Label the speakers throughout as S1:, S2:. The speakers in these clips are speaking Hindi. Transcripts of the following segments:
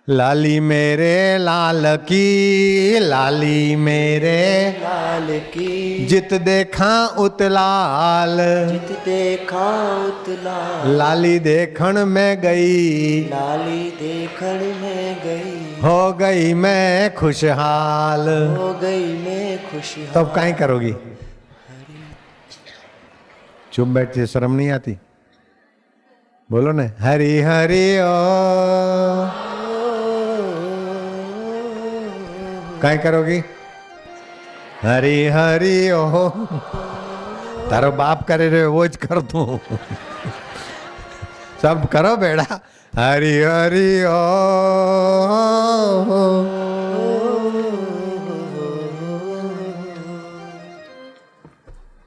S1: लाली मेरे लाल की, लाली मेरे
S2: लाल की,
S1: जित देखा उतलाल,
S2: जित देखा उतला,
S1: लाली देखण में गई,
S2: लाली देखण में गई,
S1: हो गई मैं खुशहाल।
S2: हो गई मैं खुशहाल।
S1: तो अब काहे करोगी? चुप बैठे, शर्म नहीं आती? बोलो ना, हरि हरि ओ। काहे करोगी? हरि हरि ओ। तारो बाप करे रे वो ज कर तू। सब करो बेड़ा। हरि हरि ओ।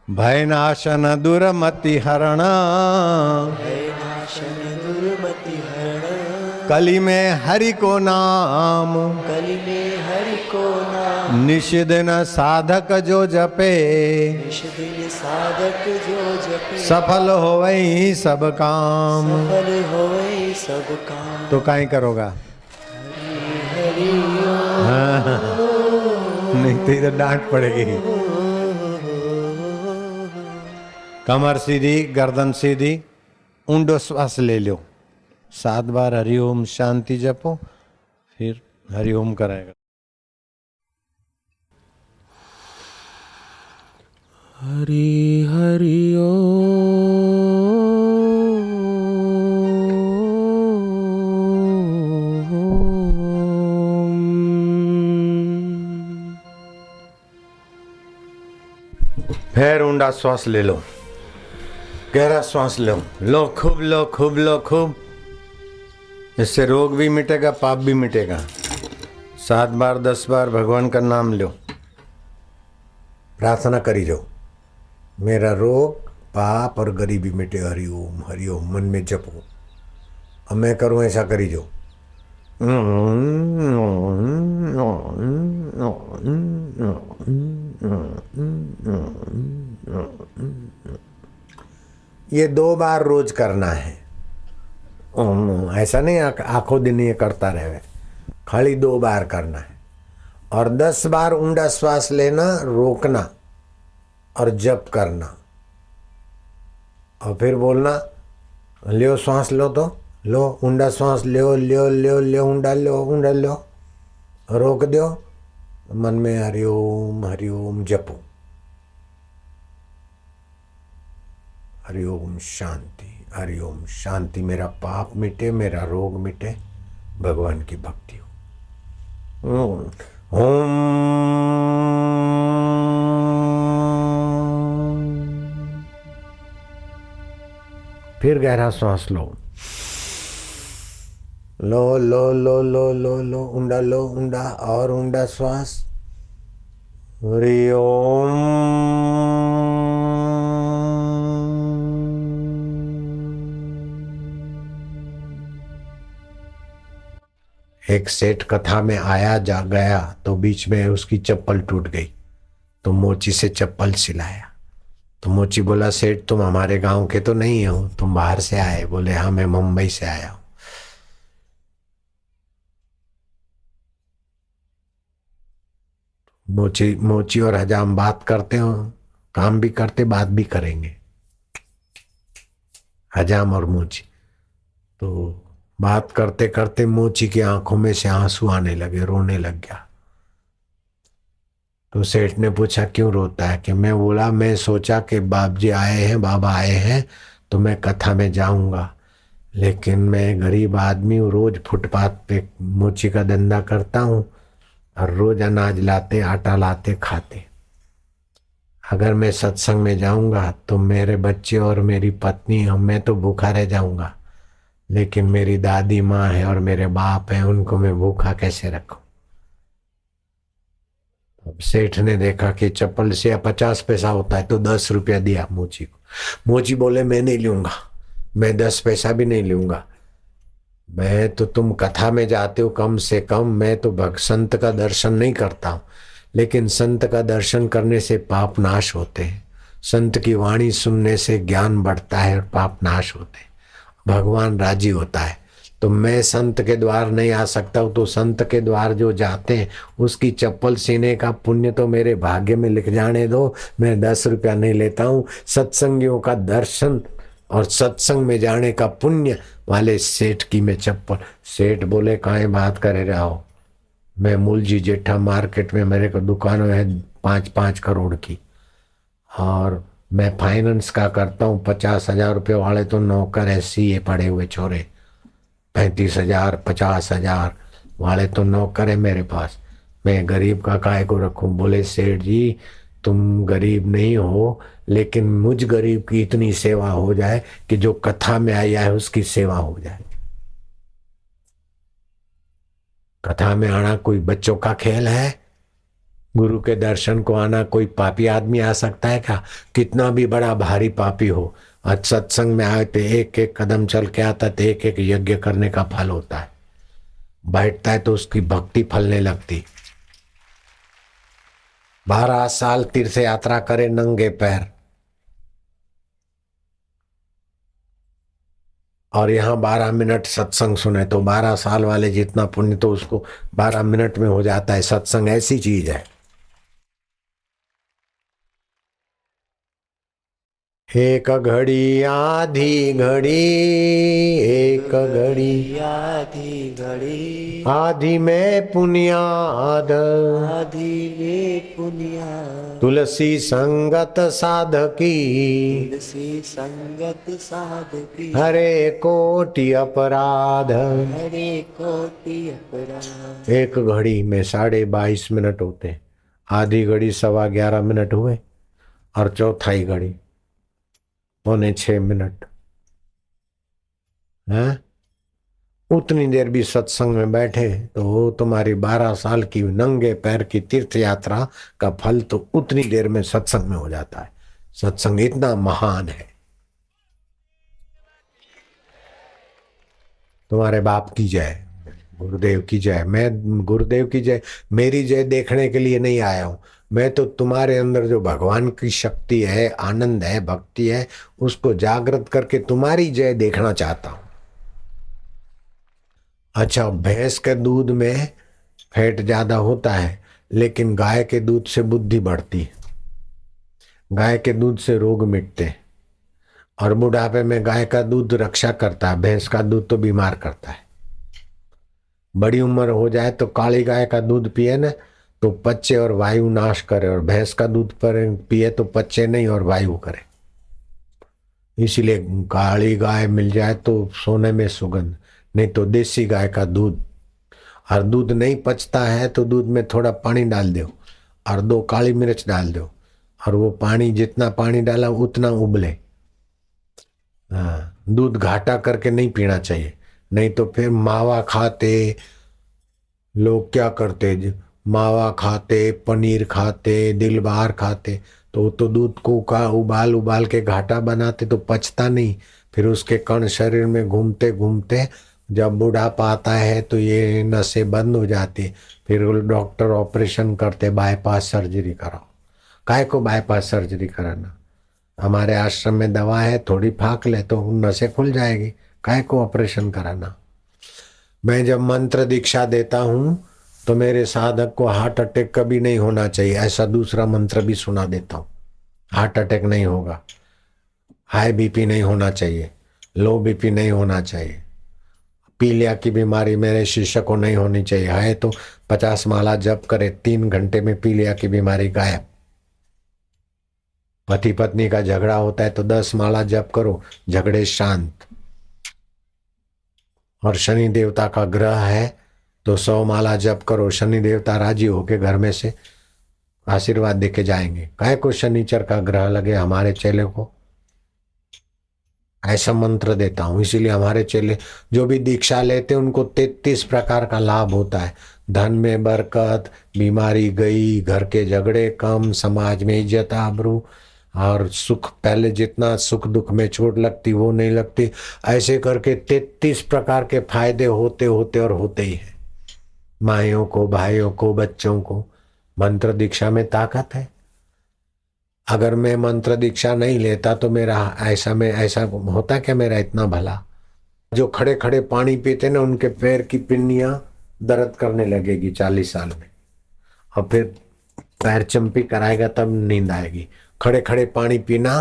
S1: भय नाशन दुर्मति हरण,
S2: भय नाशन दुर्मति हरण,
S1: कली में हरि को नाम,
S2: कलि में हरि को नाम,
S1: निषिदिन साधक जो जपे,
S2: निश दिन साधक जो जपे,
S1: सफल होवई सब काम।
S2: सफल होए सब काम।
S1: तो काहे करोगा?
S2: हरि
S1: हाँ, नहीं तो इधर डांट पड़ेगी। कमर सीधी, गर्दन सीधी, ऊंडो श्वास ले लो, 7 बार हरिओम शांति जपो, फिर हरिओम कराएगा।
S2: हरि हरि ओ।
S1: फिर ऊंडा श्वास ले लो, गहरा श्वास लो, लो खूब, लो खूब, लो खूब। इससे रोग भी मिटेगा, पाप भी मिटेगा। 7 बार 10 बार भगवान का नाम लो, प्रार्थना करी जाओ, मेरा रोग पाप और गरीबी मिटे। हरिओम हरिओम मन में जपो। अब मैं करूं ऐसा करी जाओ। ये 2 बार रोज करना है। ऐसा नहीं आखों दिन ये करता रहे, खाली 2 बार करना है। और 10 बार ऊंडा श्वास लेना, रोकना और जप करना, और फिर बोलना, लियो श्वास लो, तो लो ऊंडा श्वास, लियो लियो लियो लियो, ऊंडा लो, ऊंडा लो, रोक दो, मन में हरिओम हरिओम जपो। हरिओम शांति, हरिओम शांति। मेरा पाप मिटे, मेरा रोग मिटे, भगवान की भक्ति हो। ओम। फिर गहरा श्वास लो, लो लो लो लो लो लो, ऊंडा लो, ऊंडा और ऊंडा श्वास। हरि ओम। एक सेठ कथा में आया जा गया, तो बीच में उसकी चप्पल टूट गई, तो मोची से चप्पल सिलाया। तो मोची बोला, सेठ तुम हमारे गांव के तो नहीं हो, तुम बाहर से आए? बोले हाँ, मैं मुंबई से आया हूं। मोची मोची और हजाम बात करते हो, काम भी करते, बात भी करेंगे, हजाम और मोची। तो बात करते करते मोची की आंखों में से आंसू आने लगे, रोने लग गया। तो सेठ ने पूछा क्यों रोता है? कि मैं बोला, मैं सोचा कि बाप जी आए हैं, बाबा आए हैं, तो मैं कथा में जाऊंगा, लेकिन मैं गरीब आदमी हूँ, रोज फुटपाथ पे मोची का धंधा करता हूँ और रोज अनाज लाते, आटा लाते, खाते। अगर मैं सत्संग में जाऊंगा तो मेरे बच्चे और मेरी पत्नी, मैं तो भूखा रह जाऊंगा, लेकिन मेरी दादी माँ है और मेरे बाप है, उनको मैं भूखा कैसे रखूं? अब सेठ ने देखा कि चप्पल से 50 पैसा होता है, तो 10 रुपया दिया मोची को। मोची बोले, मैं नहीं लूंगा, मैं 10 पैसा भी नहीं लूंगा, मैं तो, तुम कथा में जाते हो कम से कम, मैं तो संत का दर्शन नहीं करता हूं, लेकिन संत का दर्शन करने से पाप नाश होते हैं, संत की वाणी सुनने से ज्ञान बढ़ता है और पाप नाश होते हैं, भगवान राजी होता है। तो मैं संत के द्वार नहीं आ सकता हूँ, तो संत के द्वार जो जाते हैं उसकी चप्पल सीने का पुण्य तो मेरे भाग्य में लिख जाने दो। मैं 10 रुपया नहीं लेता हूँ। सत्संगियों का दर्शन और सत्संग में जाने का पुण्य वाले सेठ की मैं चप्पल। सेठ बोले काहे बात करे रहो, मैं मूलजी जेठा मार्केट में मेरे को दुकान है 5-5 करोड़ की, और मैं फाइनेंस का करता हूँ। 50,000 रुपये वाले तो नौकर है, सीए पड़े हुए छोरे। 35,000 50,000 वाले तो नौकर है मेरे पास। मैं गरीब का काय को रखूं। बोले सेठ जी तुम गरीब नहीं हो, लेकिन मुझ गरीब की इतनी सेवा हो जाए कि जो कथा में आया है उसकी सेवा हो जाए। कथा में आना कोई बच्चों का खेल है? गुरु के दर्शन को आना कोई पापी आदमी आ सकता है क्या? कितना भी बड़ा भारी पापी हो, आज सत्संग में आए तो एक एक कदम चल के आता तो एक एक यज्ञ करने का फल होता है। बैठता है तो उसकी भक्ति फलने लगती। 12 साल तीर्थ यात्रा करे नंगे पैर, और यहाँ 12 मिनट सत्संग सुने, तो 12 साल वाले जितना पुण्य तो उसको 12 मिनट में हो जाता है। सत्संग ऐसी चीज है। एक घड़ी आधी घड़ी, एक घड़ी
S2: आधी घड़ी,
S1: आधी में पुनियाद,
S2: आधी में पुनिया।
S1: तुलसी संगत साधकी,
S2: तुलसी संगत साधकी,
S1: हरे कोटि अपराध।
S2: हरे कोटि अपराध।
S1: एक घड़ी में 22.5 मिनट होते, आधी घड़ी 11:15 हुए, और चौथाई घड़ी 5:45 है। उतनी देर भी सत्संग में बैठे तो वो तुम्हारी 12 साल की नंगे पैर की तीर्थ यात्रा का फल तो उतनी देर में सत्संग में हो जाता है। सत्संग इतना महान है। तुम्हारे बाप की जय, गुरुदेव की जय। मैं गुरुदेव की जय, मेरी जय देखने के लिए नहीं आया हूं। मैं तो तुम्हारे अंदर जो भगवान की शक्ति है, आनंद है, भक्ति है, उसको जागृत करके तुम्हारी जय देखना चाहता हूं। अच्छा, भैंस के दूध में फैट ज्यादा होता है, लेकिन गाय के दूध से बुद्धि बढ़ती है। गाय के दूध से रोग मिटते हैं, और बुढ़ापे में गाय का दूध रक्षा करता है, भैंस का दूध तो बीमार करता है। बड़ी उम्र हो जाए तो काली गाय का दूध पिए ना तो पचे और वायु नाश करे, और भैंस का दूध पर पिए तो पचे नहीं और वायु करे। इसीलिए काली गाय मिल जाए तो सोने में सुगंध, नहीं तो देसी गाय का दूध। और दूध नहीं पचता है तो दूध में थोड़ा पानी डाल दो और 2 काली मिर्च डाल दो, और वो पानी जितना पानी डाला उतना उबले। हाँ, दूध घाटा करके नहीं पीना चाहिए, नहीं तो फिर मावा खाते लोग क्या करते, मावा खाते, पनीर खाते, दिल बाहर खाते, तो दूध को का उबाल उबाल के घाटा बनाते तो पचता नहीं। फिर उसके कण शरीर में घूमते घूमते जब बुढ़ापा आता है तो ये नसें बंद हो जाती। फिर डॉक्टर ऑपरेशन करते, बाईपास सर्जरी कराओ। काहे को बाईपास सर्जरी कराना? हमारे आश्रम में दवा है, थोड़ी फाक ले तो नसें खुल जाएगी, काहे को ऑपरेशन कराना? मैं जब मंत्र दीक्षा देता हूं तो मेरे साधक को हार्ट अटैक कभी नहीं होना चाहिए, ऐसा दूसरा मंत्र भी सुना देता हूं। हार्ट अटैक नहीं होगा, हाई बीपी नहीं होना चाहिए, लो बीपी नहीं होना चाहिए, पीलिया की बीमारी मेरे शिष्य को नहीं होनी चाहिए। है तो 50 माला जप करे, 3 घंटे में पीलिया की बीमारी गायब। पति पत्नी का झगड़ा होता है तो 10 माला जप करो, झगड़े शांत। और शनि देवता का ग्रह है तो 100 माला जप करो, शनि देवता राजी होके घर में से आशीर्वाद देके जाएंगे। काहे को शनिचर का ग्रह लगे हमारे चेले को? ऐसा मंत्र देता हूं, इसीलिए हमारे चेले जो भी दीक्षा लेते हैं उनको 33 प्रकार का लाभ होता है। धन में बरकत, बीमारी गई, घर के झगड़े कम, समाज में इज्जत आबरू, और सुख पहले जितना सुख दुख में चोट लगती वो नहीं लगती। ऐसे करके 33 प्रकार के फायदे होते होते और होते ही है। माइयों को, भाइयों को, बच्चों को मंत्र दीक्षा में ताकत है। अगर मैं मंत्र दीक्षा नहीं लेता तो मेरा ऐसा में ऐसा होता क्या मेरा इतना भला? जो खड़े खड़े पानी पीते ना उनके पैर की पिन्नियां दर्द करने लगेगी 40 साल में, और फिर पैर चंपी कराएगा तब नींद आएगी। खड़े खड़े पानी पीना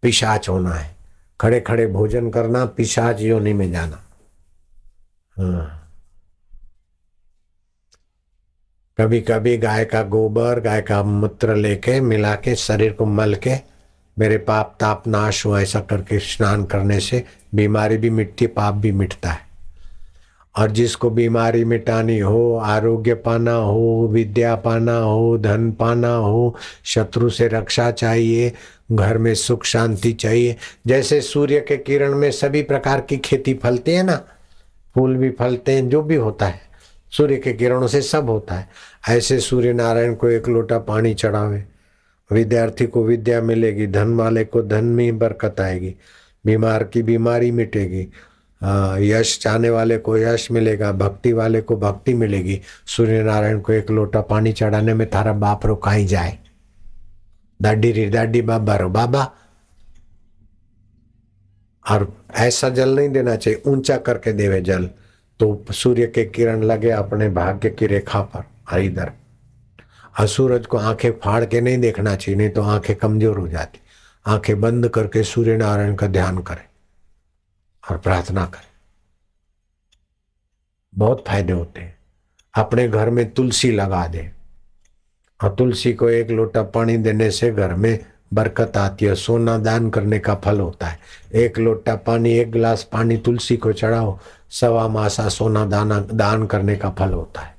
S1: पिशाच होना है, खड़े खड़े भोजन करना पिशाच योनि में जाना। हाँ। कभी कभी गाय का गोबर गाय का मूत्र लेके मिला के शरीर को मल के मेरे पाप ताप नाश हो, ऐसा करके स्नान करने से बीमारी भी मिटती, पाप भी मिटता है। और जिसको बीमारी मिटानी हो, आरोग्य पाना हो, विद्या पाना हो, धन पाना हो, शत्रु से रक्षा चाहिए, घर में सुख शांति चाहिए, जैसे सूर्य के किरण में सभी प्रकार की खेती फलती है ना, फूल भी फलते हैं, जो भी होता है सूर्य के किरणों से सब होता है। ऐसे सूर्य नारायण को एक लोटा पानी चढ़ावे, विद्यार्थी को विद्या मिलेगी, धन वाले को धन में बरकत आएगी, बीमार की बीमारी मिटेगी, यश चाहने वाले को यश मिलेगा, भक्ति वाले को भक्ति मिलेगी। सूर्य नारायण को एक लोटा पानी चढ़ाने में थारा बाप रो काई जाए, दादी री दादी बाबा रो बाबा। और ऐसा जल नहीं देना चाहिए, ऊंचा करके देवे जल, तो सूर्य के किरण लगे अपने भाग्य की रेखा पर इधर। और सूरज को आंखें फाड़ के नहीं देखना चाहिए, नहीं तो आंखें कमजोर हो जाती। आंखें बंद करके सूर्य नारायण का ध्यान करें और प्रार्थना करें, बहुत फायदे होते हैं। अपने घर में तुलसी लगा दे, और तुलसी को एक लोटा पानी देने से घर में बरकत आती है। सोना दान करने का फल होता है। एक लोटा पानी, एक गिलास पानी तुलसी को चढ़ाओ, 1.25 मासा सोना दान करने का फल होता है।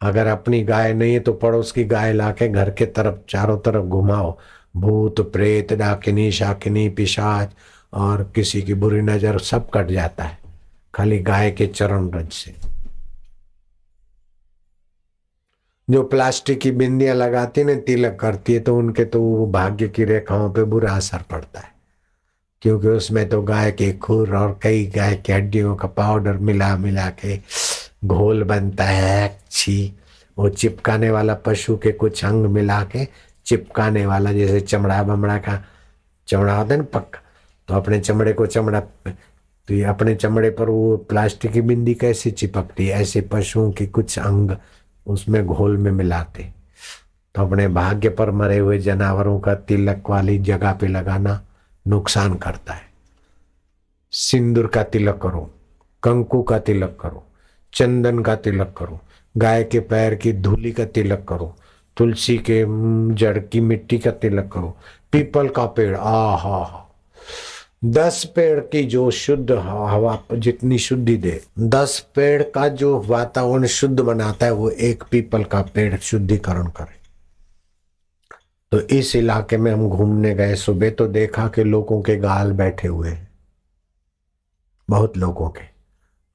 S1: अगर अपनी गाय नहीं है तो पड़ोस की गाय लाके घर के तरफ चारों तरफ घुमाओ, भूत प्रेत डाकिनी शाकिनी पिशाच और किसी की बुरी नजर सब कट जाता है, खाली गाय के चरण रज से। जो प्लास्टिक की बिंदियां लगाती ने तिलक करती है तो उनके तो भाग्य की रेखाओं पे बुरा असर पड़ता है, क्योंकि उसमें तो गाय के खुर और कई गाय की हड्डियों का पाउडर मिला मिला के घोल बनता है। अच्छी वो चिपकाने वाला पशु के कुछ अंग मिला के चिपकाने वाला, जैसे चमड़ा बमड़ा का चमड़ा होता है ना पक्का, तो अपने चमड़े को चमड़ा, तो ये अपने चमड़े पर वो प्लास्टिक की बिंदी कैसे चिपकती है, ऐसे पशुओं के कुछ अंग उसमें घोल में मिलाते। तो अपने भाग्य पर मरे हुए जानवरों का तिलक वाली जगह पे लगाना नुकसान करता है। सिंदूर का तिलक करो, कंकु का तिलक करो, चंदन का तिलक करो, गाय के पैर की धूली का तिलक करो, तुलसी के जड़ की मिट्टी का तिलक करो, पीपल का पेड़, आहा 10 पेड़ की जो शुद्ध हवा जितनी शुद्धि दे, 10 पेड़ का जो वातावरण शुद्ध बनाता है वो एक पीपल का पेड़ शुद्धिकरण करे। तो इस इलाके में हम घूमने गए सुबह, तो देखा कि लोगों के गाल बैठे हुए हैं, बहुत लोगों के,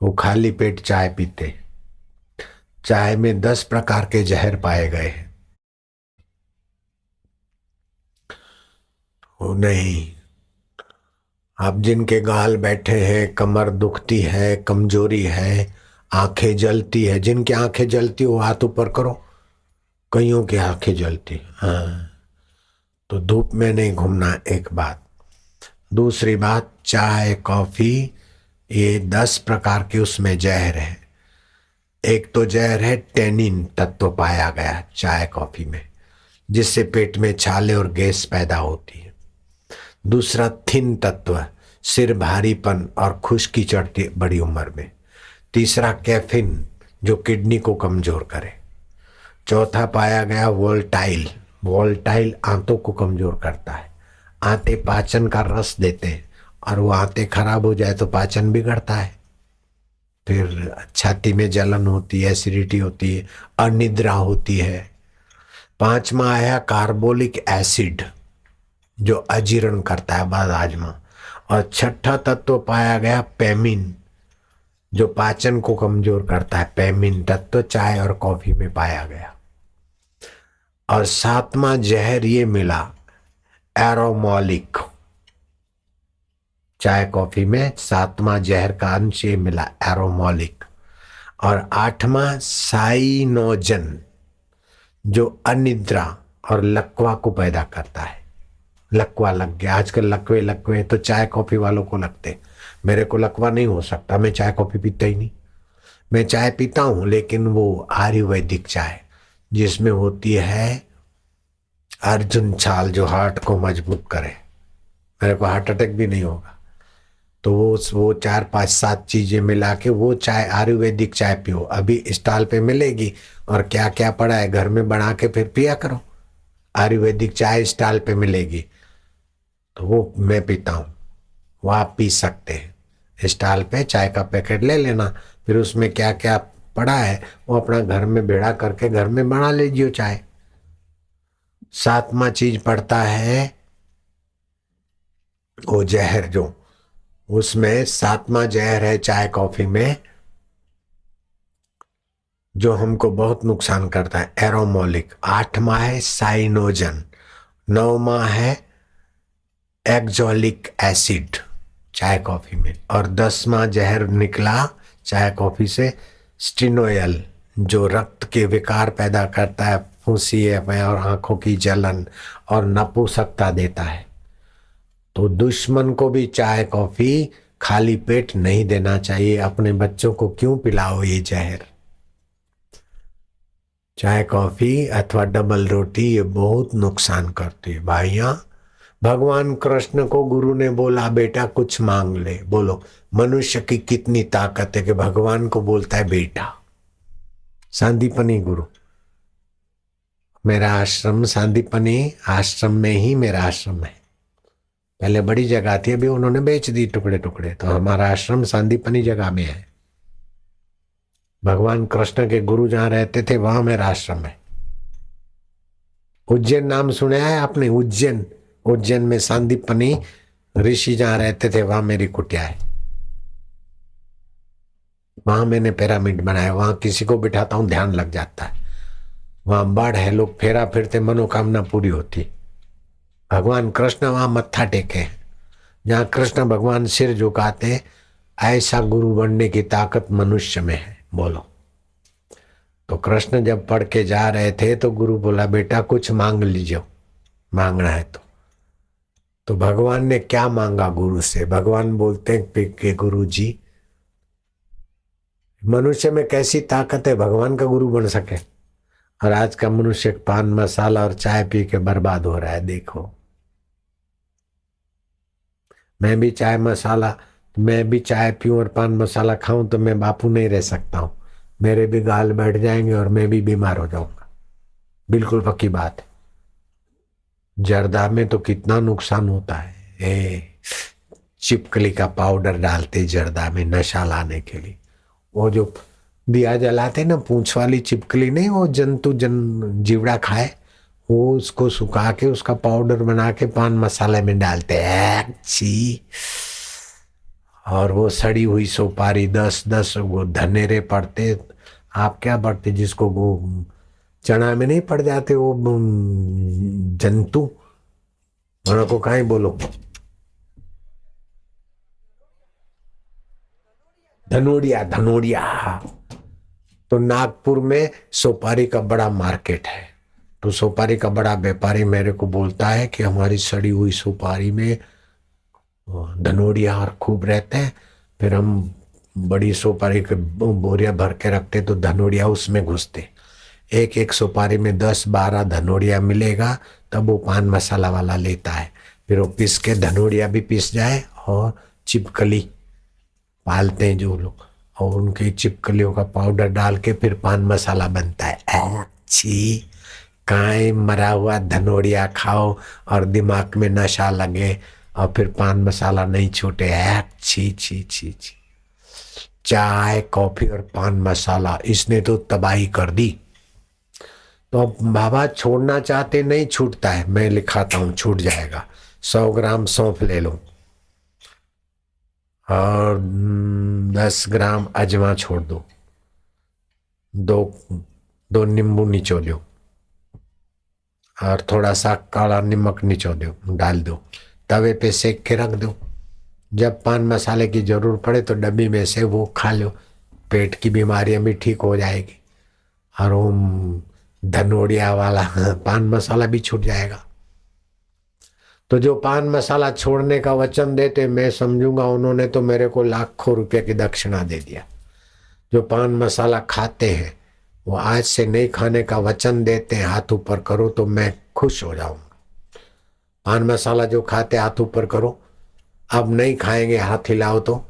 S1: वो खाली पेट चाय पीते, चाय में 10 प्रकार के जहर पाए गए हैं। वो नहीं, अब जिनके गाल बैठे हैं, कमर दुखती है, कमजोरी है, आंखें जलती है, जिनकी आंखें जलती हो हाथ ऊपर करो, कईयों की आंखें जलती। हाँ, तो धूप में नहीं घूमना, एक बात। दूसरी बात, चाय कॉफी ये 10 प्रकार के उसमें जहर है। एक तो जहर है टेनिन तत्व पाया गया चाय कॉफी में, जिससे पेट में छाले और गैस पैदा होती है। दूसरा थिन तत्व, सिर भारीपन और खुश्की चढ़ती बड़ी उम्र में। तीसरा कैफीन, जो किडनी को कमजोर करे। चौथा पाया गया वोल्टाइल, वोल्टाइल आंतों को कमजोर करता है। आंतें पाचन का रस देते हैं, और वो आंतें खराब हो जाए तो पाचन बिगड़ता है, फिर छाती में जलन होती है, एसिडिटी होती है, अनिद्रा होती है। पांचवा आया कार्बोलिक एसिड, जो अजीर्ण करता है बाद हाजमा। और छठा तत्व पाया गया पेमिन, जो पाचन को कमजोर करता है। पेमिन तत्व चाय और कॉफी में पाया गया। और 7वां जहर ये मिला एरोमोलिक, चाय कॉफी में 7वां जहर का अंश ये मिला एरोमोलिक। और 8वां साइनोजन, जो अनिद्रा और लकवा को पैदा करता है। लकवा लग गया। आजकल लकवे लकवे तो चाय कॉफी वालों को लगते, मेरे को लकवा नहीं हो सकता, मैं चाय कॉफी पीता ही नहीं। मैं चाय पीता हूं लेकिन वो आयुर्वेदिक चाय जिसमें होती है अर्जुन छाल जो हार्ट को मजबूत करे, मेरे को हार्ट अटैक भी नहीं होगा। तो वो 4 5 7 चीजें मिला के वो चाय आयुर्वेदिक चाय पियो। अभी स्टॉल पे मिलेगी और क्या क्या पड़ा है घर में बना के फिर पिया करो। आयुर्वेदिक चाय स्टॉल पे मिलेगी तो वो मैं पीता हूँ, वो आप पी सकते हैं। स्टॉल पे चाय का पैकेट ले लेना, फिर उसमें क्या क्या पड़ा है वो अपना घर में बेड़ा करके घर में बना लीजिए चाय। 7वां चीज पड़ता है वो जहर, जो उसमें 7वां जहर है चाय कॉफी में जो हमको बहुत नुकसान करता है, एरोमोलिक। 8वां है साइनोजन। 9वां है एक्जोलिक एसिड चाय कॉफी में। और 10वां जहर निकला चाय कॉफी से स्टिनोयल, जो रक्त के विकार पैदा करता है, फुंसी है और आंखों की जलन और नपुंसकता देता है। तो दुश्मन को भी चाय कॉफी खाली पेट नहीं देना चाहिए। अपने बच्चों को क्यों पिलाओ ये जहर। चाय कॉफी अथवा डबल रोटी ये बहुत नुकसान करती है भाइयां। भगवान कृष्ण को गुरु ने बोला बेटा कुछ मांग ले। बोलो मनुष्य की कितनी ताकत है कि भगवान को बोलता है बेटा। सांदीपनी गुरु, मेरा आश्रम सांदीपनी आश्रम में ही मेरा आश्रम है। पहले बड़ी जगह थी, अभी उन्होंने बेच दी टुकड़े टुकड़े, तो हमारा आश्रम सांदीपनी जगह में है। भगवान कृष्ण के गुरु जहां रहते थे वहां मेरा आश्रम है। उज्जैन नाम सुना है आपने? उज्जैन, उज्जैन में सांदीपनी ऋषि जहां रहते थे वहां मेरी कुटिया है। वहां मैंने पिरामिड बनाया, वहां किसी को बिठाता हूं ध्यान लग जाता है। वहां बाढ़ है, लोग फेरा फिरते मनोकामना पूरी होती। भगवान कृष्ण वहां मत्था टेके हैं। जहां कृष्ण भगवान सिर झुकाते, ऐसा गुरु बनने की ताकत मनुष्य में है। बोलो। तो कृष्ण जब पढ़ के जा रहे थे तो गुरु बोला बेटा कुछ मांग लीजिए, मांगना है तो भगवान ने क्या मांगा गुरु से? भगवान बोलते हैं कि गुरु जी मनुष्य में कैसी ताकत है भगवान का गुरु बन सके, और आज का मनुष्य पान मसाला और चाय पी के बर्बाद हो रहा है। देखो मैं भी चाय मसाला, मैं भी चाय पीऊं और पान मसाला खाऊं तो मैं बापू नहीं रह सकता हूं। मेरे भी गाल बैठ जाएंगे और मैं भी बीमार हो जाऊंगा। बिल्कुल पक्की बात है। जर्दा में तो कितना नुकसान होता है। चिपकली का पाउडर डालते जर्दा में नशा लाने के लिए। वो जो दिया जलाते ना, पूंछ वाली चिपकली नहीं, वो जंतु जीवड़ा खाए, वो उसको सुखा के उसका पाउडर बना के पान मसाले में डालते हैं। अच्छी। और वो सड़ी हुई सुपारी 10 10 वो धनेरे पड़ते। आप क्या पड़ते जिसको वो चना में नहीं पड़ जाते वो जंतु, उनको कहीं बोलो धनोड़िया, धनोड़िया। तो नागपुर में सुपारी का बड़ा मार्केट है। तो सुपारी का बड़ा व्यापारी मेरे को बोलता है कि हमारी सड़ी हुई सुपारी में धनोड़िया और खूब रहते हैं। फिर हम बड़ी सुपारी के बोरिया भर के रखते तो धनोड़िया उसमें घुसते। एक एक सुपारी में 10 12 धनोड़िया मिलेगा, तब वो पान मसाला वाला लेता है। फिर वो पीस के धनोड़िया भी पीस जाए और चिपकली पालते हैं जो लोग, और उनकी चिपकलियों का पाउडर डाल के फिर पान मसाला बनता है। अच्छी। काई मरा हुआ धनोड़िया खाओ और दिमाग में नशा लगे और फिर पान मसाला नहीं छूटे। छी छी छी छी। चाय कॉफी और पान मसाला इसने तो तबाही कर दी। तो अब बाबा छोड़ना चाहते, नहीं छूटता है। मैं लिखाता हूँ छूट जाएगा। 100 ग्राम सौंफ ले लो और 10 ग्राम अजवा छोड़ दो, दो नींबू निचो दो और थोड़ा सा काला नमक निचो दो, डाल दो, तवे पे सेक के रख दो। जब पान मसाले की जरूरत पड़े तो डब्बी में से वो खा लो, पेट की बीमारियां भी ठीक हो जाएगी और वो धनोड़िया वाला पान मसाला भी छूट जाएगा। तो जो पान मसाला छोड़ने का वचन देते, मैं समझूंगा उन्होंने तो मेरे को लाखों रुपए की दक्षिणा दे दिया। जो पान मसाला खाते हैं वो आज से नहीं खाने का वचन देते हैं, हाथ ऊपर करो, तो मैं खुश हो जाऊंगा। पान मसाला जो खाते हाथ ऊपर करो, अब नहीं खाएंगे हाथ हिलाओ, तो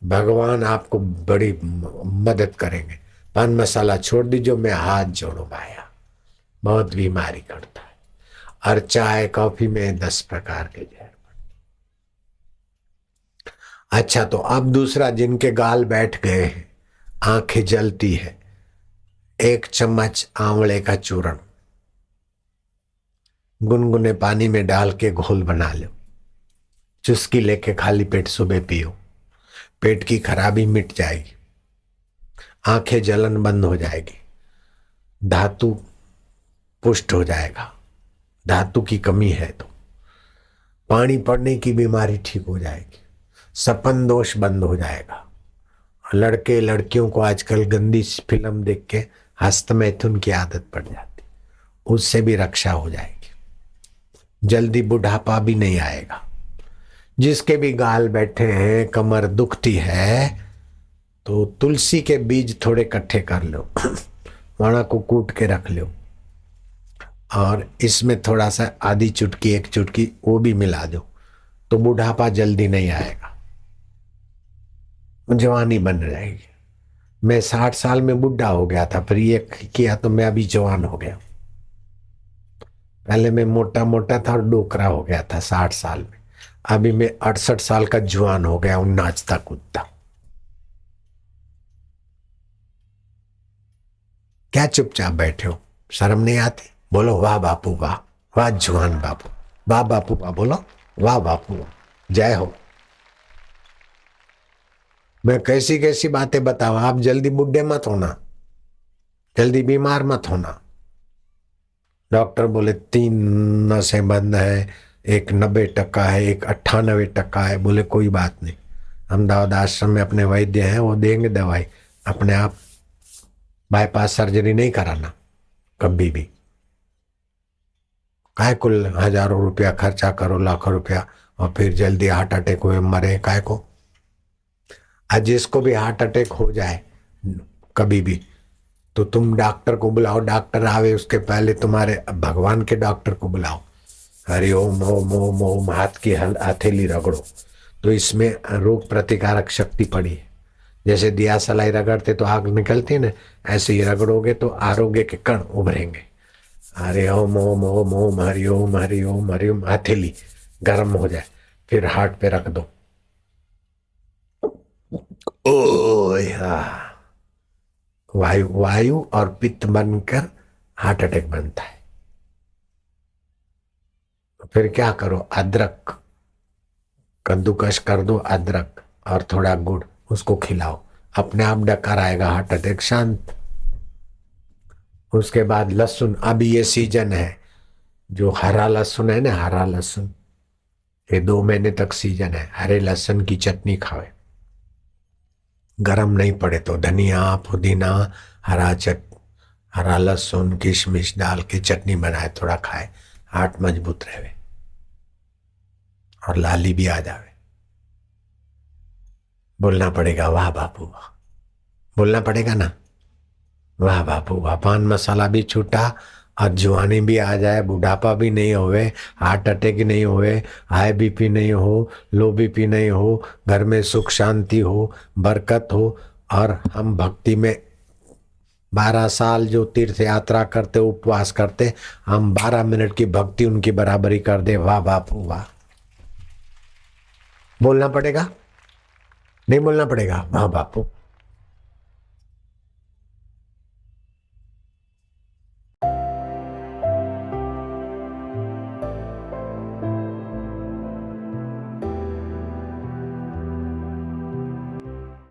S1: भगवान आपको बड़ी मदद करेंगे। पान मसाला छोड़ दीजिए, मैं हाथ जोड़ो भाया, बहुत बीमारी करता है। और चाय कॉफी में 10 प्रकार के जहर। अच्छा, तो अब दूसरा, जिनके गाल बैठ गए हैं, आंखें जलती है, 1 चम्मच आंवले का चूर्ण गुनगुने पानी में डाल के घोल बना लो, चुस्की लेके खाली पेट सुबह पियो, पेट की खराबी मिट जाएगी, आंखें जलन बंद हो जाएगी, धातु पुष्ट हो जाएगा, धातु की कमी है तो पानी पड़ने की बीमारी ठीक हो जाएगी, सपन दोष बंद हो जाएगा। लड़के लड़कियों को आजकल गंदी फिल्म देख के हस्तमैथुन की आदत पड़ जाती, उससे भी रक्षा हो जाएगी, जल्दी बुढ़ापा भी नहीं आएगा। जिसके भी गाल बैठे हैं, कमर दुखती है, तो तुलसी के बीज थोड़े इकट्ठे कर लो, वणा को कूट के रख लो, और इसमें थोड़ा सा आधी चुटकी 1 चुटकी वो भी मिला दो, तो बुढ़ापा जल्दी नहीं आएगा, जवानी बन रहेगी। मैं 60 साल में बुढ़ा हो गया था, फिर ये किया तो मैं अभी जवान हो गया। पहले मैं मोटा मोटा था और डोकरा हो गया था 60 साल में, अभी मैं 68 साल का जवान हो गया हूं, नाचता कूदता। क्या चुपचाप बैठे हो, शर्म नहीं आती? बोलो वाह बापू वाह, वाह जवान बापू, वाह बापू वाह, बोलो वाह बापू वाह, जय हो। मैं कैसी कैसी बातें बताऊं, आप जल्दी बुढ़े मत होना, जल्दी बीमार मत होना। डॉक्टर बोले 3 नसें बंद है, एक 90% है, एक 98% है। बोले कोई बात नहीं, अहमदाबाद आश्रम में अपने वैद्य हैं, वो देंगे दवाई, अपने आप बाईपास सर्जरी नहीं कराना कभी भी। काय कुल हजारों रुपया खर्चा करो, लाखों रुपया, और फिर जल्दी हार्ट अटैक हुए मरे काय को। आज जिसको भी हार्ट अटैक हो जाए कभी भी, तो तुम डॉक्टर को बुलाओ, डॉक्टर आवे उसके पहले तुम्हारे भगवान के डॉक्टर को बुलाओ। हरि ओम ओम ओम ओम, हाथ की हथेली रगड़ो, तो इसमें रोग प्रतिकारक शक्ति पड़ी है। जैसे दिया सलाई रगड़ते तो आग निकलती है ना, ऐसे ही रगड़ोगे तो आरोग्य के कण उभरेंगे। हरि ओम ओम ओम ओम, हरि ओम हरि ओम हरि ओम, हथेली गर्म हो जाए, फिर हार्ट पे रख दो। वायु वायु और पित्त बनकर हार्ट अटैक बनता है। फिर क्या करो, अदरक कद्दूकस कर दो, अदरक और थोड़ा गुड़, उसको खिलाओ, अपने आप डकार आएगा, हार्ट अटैक शांत। उसके बाद लहसुन, अभी ये सीजन है जो हरा लहसुन है ना, हरा लहसुन, ये 2 महीने तक सीजन है। हरे लहसुन की चटनी खावे, गरम नहीं पड़े तो धनिया पुदीना हरा लहसुन किशमिश डाल के चटनी बनाए, थोड़ा खाए, हार्ट मजबूत रहे और लाली भी आ जावे। बोलना पड़ेगा वाह बापू वाह, बोलना पड़ेगा ना, वाह बापू वाह। पान मसाला भी छूटा और जवानी भी आ जाए, बुढ़ापा भी नहीं होवे, हार्ट अटैक नहीं होवे, हाई बीपी नहीं हो, लो बीपी नहीं हो, घर में सुख शांति हो, बरकत हो। और हम भक्ति में 12 साल जो तीर्थ यात्रा करते, उपवास करते, हम 12 मिनट की भक्ति उनकी बराबरी कर दे। वाह बापू वाह, बोलना पड़ेगा नहीं बोलना पड़ेगा, वाह बापू।